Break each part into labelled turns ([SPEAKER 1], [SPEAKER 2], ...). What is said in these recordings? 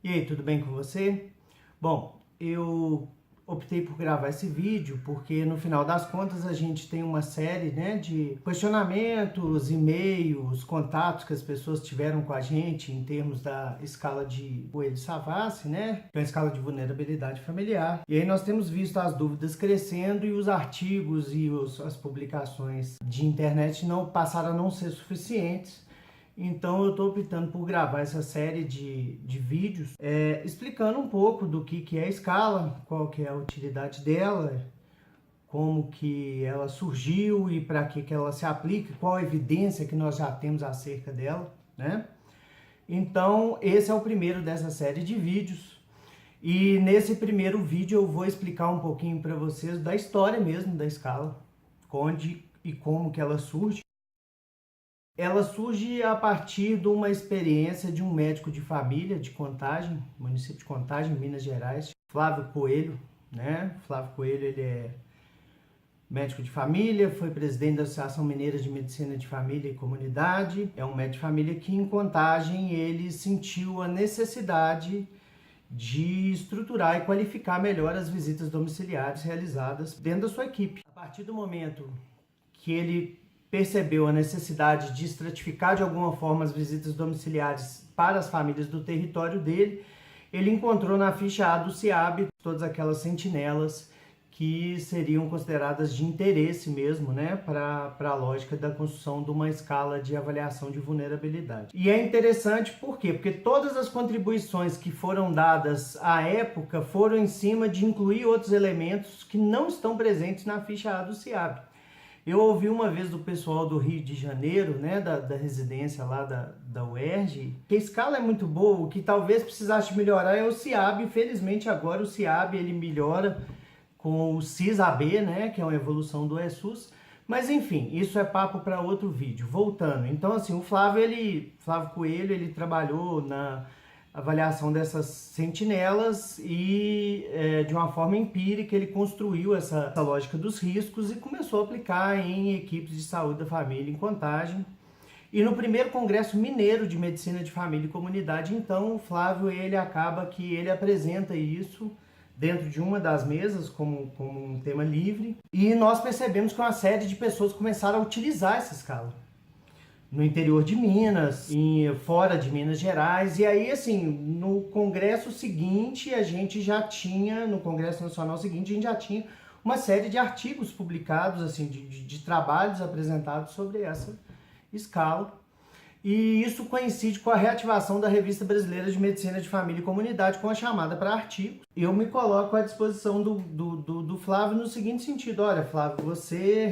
[SPEAKER 1] E aí, tudo bem com você? Bom, eu optei por gravar esse vídeo porque no final das contas a gente tem uma série, de questionamentos, e-mails, contatos que as pessoas tiveram com a gente em termos da escala de Coelho-Savassi, que é a escala de vulnerabilidade familiar. E aí nós temos visto as dúvidas crescendo e os artigos e as publicações de internet não passaram a não ser suficientes. Então eu estou optando por gravar essa série de vídeos explicando um pouco do que é a escala, qual que é a utilidade dela, como que ela surgiu e para que ela se aplica, qual a evidência que nós já temos acerca dela, Então esse é o primeiro dessa série de vídeos e nesse primeiro vídeo eu vou explicar um pouquinho para vocês da história mesmo da escala, onde e como que ela surge. Ela surge a partir de uma experiência de um médico de família de Contagem, município de Contagem, Minas Gerais, Flávio Coelho, Flávio Coelho, ele é médico de família, foi presidente da Associação Mineira de Medicina de Família e Comunidade, é um médico de família que em Contagem ele sentiu a necessidade de estruturar e qualificar melhor as visitas domiciliares realizadas dentro da sua equipe. A partir do momento que ele percebeu a necessidade de estratificar de alguma forma as visitas domiciliares para as famílias do território dele, ele encontrou na ficha A do CIAB todas aquelas sentinelas que seriam consideradas de interesse mesmo, para a lógica da construção de uma escala de avaliação de vulnerabilidade. E é interessante por quê? Porque todas as contribuições que foram dadas à época foram em cima de incluir outros elementos que não estão presentes na ficha A do CIAB. Eu ouvi uma vez do pessoal do Rio de Janeiro, da residência lá da UERJ, que a escala é muito boa, o que talvez precisasse melhorar é o CIAB. Infelizmente agora o CIAB ele melhora com o CIS-AB, que é uma evolução do ESUS. Mas enfim, isso é papo para outro vídeo. Voltando, então assim, o Flávio Coelho, ele trabalhou na avaliação dessas sentinelas e de uma forma empírica ele construiu essa lógica dos riscos e começou a aplicar em equipes de saúde da família em Contagem. E no primeiro Congresso Mineiro de Medicina de Família e Comunidade, então, o Flávio ele acaba que ele apresenta isso dentro de uma das mesas como um tema livre e nós percebemos que uma série de pessoas começaram a utilizar essa escala no interior de Minas, fora de Minas Gerais, e aí assim, no congresso seguinte a gente já tinha, no congresso nacional seguinte a gente já tinha uma série de artigos publicados, assim, de trabalhos apresentados sobre essa escala, e isso coincide com a reativação da Revista Brasileira de Medicina de Família e Comunidade com a chamada para artigos. Eu me coloco à disposição do Flávio no seguinte sentido: olha, Flávio, você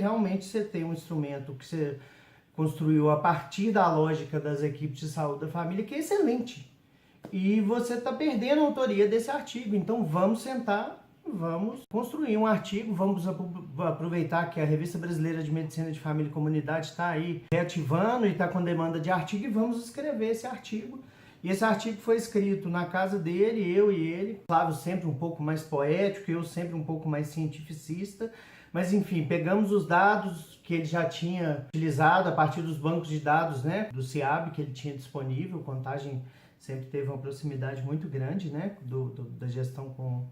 [SPEAKER 1] tem um instrumento que você construiu a partir da lógica das equipes de saúde da família, que é excelente. E você está perdendo a autoria desse artigo. Então vamos sentar, vamos construir um artigo, vamos aproveitar que a Revista Brasileira de Medicina de Família e Comunidade está aí reativando e está com demanda de artigo, e vamos escrever esse artigo. E esse artigo foi escrito na casa dele, eu e ele. Flávio sempre um pouco mais poético, eu sempre um pouco mais cientificista. Mas enfim, pegamos os dados que ele já tinha utilizado a partir dos bancos de dados, do CIAB que ele tinha disponível. Contagem sempre teve uma proximidade muito grande, da gestão com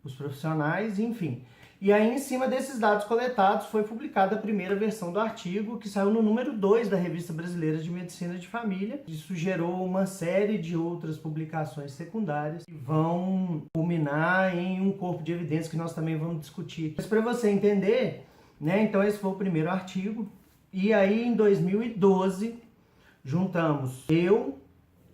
[SPEAKER 1] os profissionais, enfim. E aí, em cima desses dados coletados, foi publicada a primeira versão do artigo, que saiu no número 2 da Revista Brasileira de Medicina de Família. Isso gerou uma série de outras publicações secundárias que vão culminar em um corpo de evidências que nós também vamos discutir. Mas para você entender, então esse foi o primeiro artigo. E aí, em 2012, juntamos eu,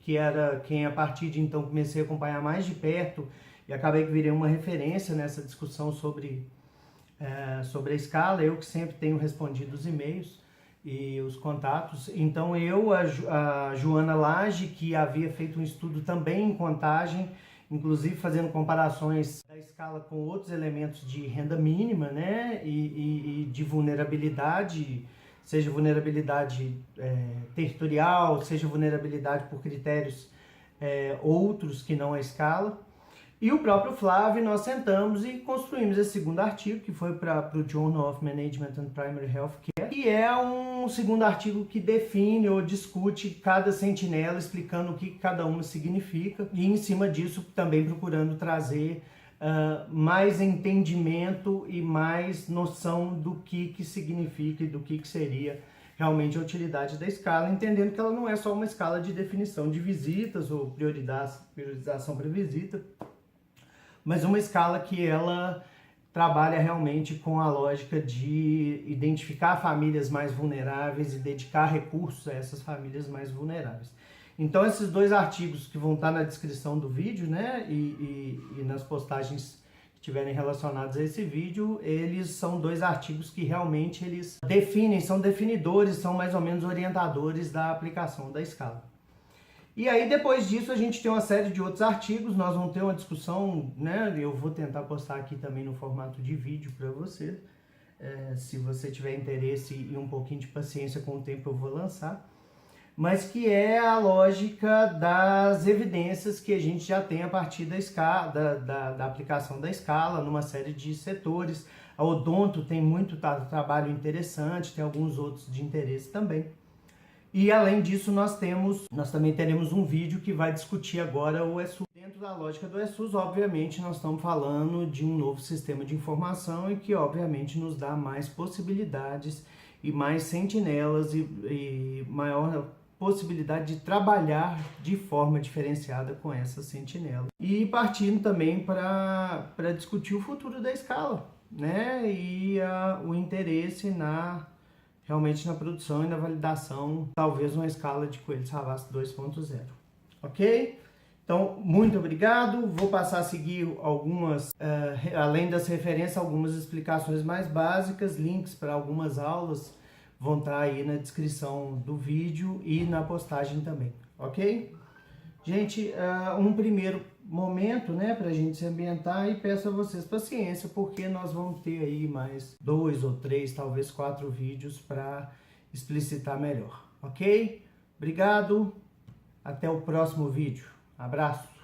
[SPEAKER 1] que era quem a partir de então comecei a acompanhar mais de perto e acabei que virei uma referência nessa discussão sobre a escala, eu que sempre tenho respondido os e-mails e os contatos. Então eu, a Joana Lage, que havia feito um estudo também em Contagem, inclusive fazendo comparações da escala com outros elementos de renda mínima, e de vulnerabilidade, seja vulnerabilidade territorial, seja vulnerabilidade por critérios outros que não a escala. E o próprio Flávio, nós sentamos e construímos esse segundo artigo, que foi para o Journal of Management and Primary Healthcare, exemplo, e é um segundo artigo que define ou discute cada sentinela, explicando o que cada uma significa, e em cima disso também procurando trazer mais entendimento e mais noção do que significa e do que seria realmente a utilidade da escala, entendendo que ela não é só uma escala de definição de visitas ou priorização para visita, mas uma escala que ela trabalha realmente com a lógica de identificar famílias mais vulneráveis e dedicar recursos a essas famílias mais vulneráveis. Então esses dois artigos que vão estar na descrição do vídeo, né, e nas postagens que estiverem relacionadas a esse vídeo, eles são dois artigos que realmente eles definem, são definidores, são mais ou menos orientadores da aplicação da escala. E aí depois disso a gente tem uma série de outros artigos, nós vamos ter uma discussão, né, eu vou tentar postar aqui também no formato de vídeo para você, se você tiver interesse e um pouquinho de paciência com o tempo eu vou lançar. Mas que é a lógica das evidências que a gente já tem a partir da escala, da aplicação da escala numa série de setores. A Odonto tem muito trabalho interessante, tem alguns outros de interesse também. E além disso, nós também teremos um vídeo que vai discutir agora o ESUS. Dentro da lógica do ESUS, obviamente, nós estamos falando de um novo sistema de informação e que, obviamente, nos dá mais possibilidades e mais sentinelas e maior possibilidade de trabalhar de forma diferenciada com essa sentinela. E partindo também para discutir o futuro da escala, né? E o interesse realmente na produção e na validação, talvez uma escala de Coelho Savassi 2.0. Ok? Então, muito obrigado. Vou passar a seguir algumas, além das referências, algumas explicações mais básicas, links para algumas aulas vão estar aí na descrição do vídeo e na postagem também, ok? Gente, um primeiro momento, né, para a gente se ambientar, e peço a vocês paciência, porque nós vamos ter aí mais 2 ou 3, talvez 4 vídeos para explicitar melhor, ok? Obrigado, até o próximo vídeo. Abraço!